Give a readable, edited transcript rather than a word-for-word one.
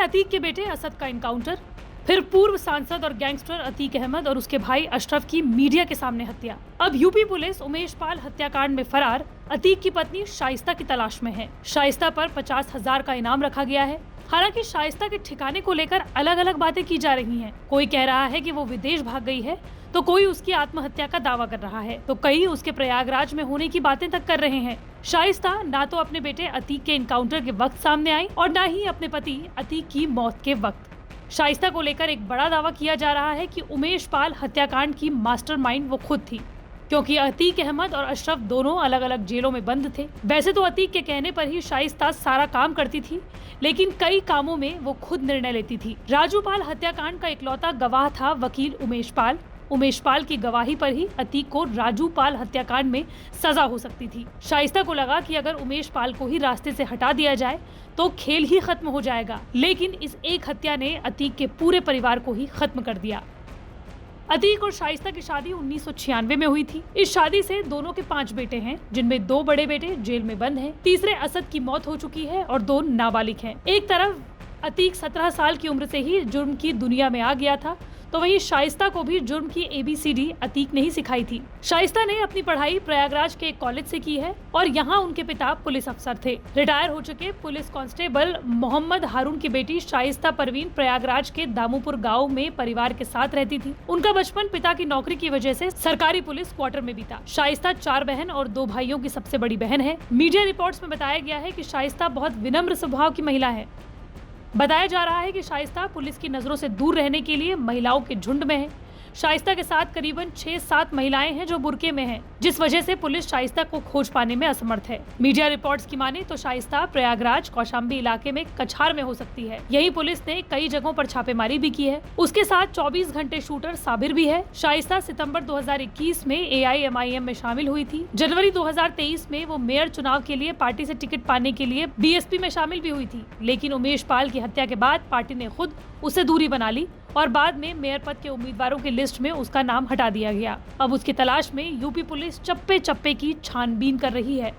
अतीक के बेटे असद का इनकाउंटर, फिर पूर्व सांसद और गैंगस्टर अतीक अहमद और उसके भाई अशरफ की मीडिया के सामने हत्या। अब यूपी पुलिस उमेश पाल हत्याकांड में फरार अतीक की पत्नी शाइस्ता की तलाश में है। शाइस्ता पर 50,000 का इनाम रखा गया है। हालांकि शाइस्ता के ठिकाने को लेकर अलग अलग बातें की जा रही हैं। कोई कह रहा है कि वो विदेश भाग गई है, तो कोई उसकी आत्महत्या का दावा कर रहा है, तो कई उसके प्रयागराज में होने की बातें तक कर रहे हैं। शाइस्ता ना तो अपने बेटे अतीक के इनकाउंटर के वक्त सामने आई और न ही अपने पति अतीक की मौत के वक्त। शाइस्ता को लेकर एक बड़ा दावा किया जा रहा है कि उमेश पाल हत्याकांड की मास्टरमाइंड वो खुद थी, क्योंकि अतीक अहमद और अशरफ दोनों अलग अलग जेलों में बंद थे। वैसे तो अतीक के कहने पर ही शाइस्ता सारा काम करती थी, लेकिन कई कामों में वो खुद निर्णय लेती थी। राजू पाल हत्याकांड का इकलौता गवाह था वकील उमेश पाल। उमेश पाल की गवाही पर ही अतीक को राजू पाल हत्याकांड में सजा हो सकती थी। शाइस्ता को लगा कि अगर उमेश पाल को ही रास्ते से हटा दिया जाए तो खेल ही खत्म हो जाएगा, लेकिन इस एक हत्या ने अतीक के पूरे परिवार को ही खत्म कर दिया। अतीक और शाइस्ता की शादी 1996 में हुई थी। इस शादी से दोनों के 5 बेटे हैं, जिनमें 2 बड़े बेटे जेल में बंद हैं। तीसरे असद की मौत हो चुकी है और 2 नाबालिग हैं। एक तरफ अतीक 17 साल की उम्र से ही जुर्म की दुनिया में आ गया था, तो वहीं शाइस्ता को भी जुर्म की ABCD अतीक ने ही सिखाई थी। शाइस्ता ने अपनी पढ़ाई प्रयागराज के एक कॉलेज से की है और यहाँ उनके पिता पुलिस अफसर थे। रिटायर हो चुके पुलिस कांस्टेबल मोहम्मद हारून की बेटी शाइस्ता परवीन प्रयागराज के दामूपुर गांव में परिवार के साथ रहती थी। उनका बचपन पिता की नौकरी की वजह से सरकारी पुलिस क्वार्टर में बीता। शाइस्ता 4 बहन और 2 भाइयों की सबसे बड़ी बहन है। मीडिया रिपोर्ट्स में बताया गया है कि शाइस्ता बहुत विनम्र स्वभाव की महिला है। बताया जा रहा है कि शाइस्ता पुलिस की नजरों से दूर रहने के लिए महिलाओं के झुंड में है। शाइस्ता के साथ करीबन 6-7 महिलाएं हैं जो बुर्के में हैं, जिस वजह से पुलिस शाइस्ता को खोज पाने में असमर्थ है। मीडिया रिपोर्ट्स की माने तो शाइस्ता प्रयागराज कौशाम्बी इलाके में कछार में हो सकती है। यही पुलिस ने कई जगहों पर छापेमारी भी की है। उसके साथ 24 घंटे शूटर साबिर भी है। शाइस्ता सितंबर 2021 में AIMIM में शामिल हुई थी। जनवरी 2023 में वो मेयर चुनाव के लिए पार्टी से टिकट पाने के लिए BSP में शामिल भी हुई थी, लेकिन उमेश पाल की हत्या के बाद पार्टी ने खुद उससे दूरी बना ली और बाद में मेयर पद के उम्मीदवारों की लिस्ट में उसका नाम हटा दिया गया। अब उसकी तलाश में यूपी पुलिस चप्पे चप्पे की छानबीन कर रही है।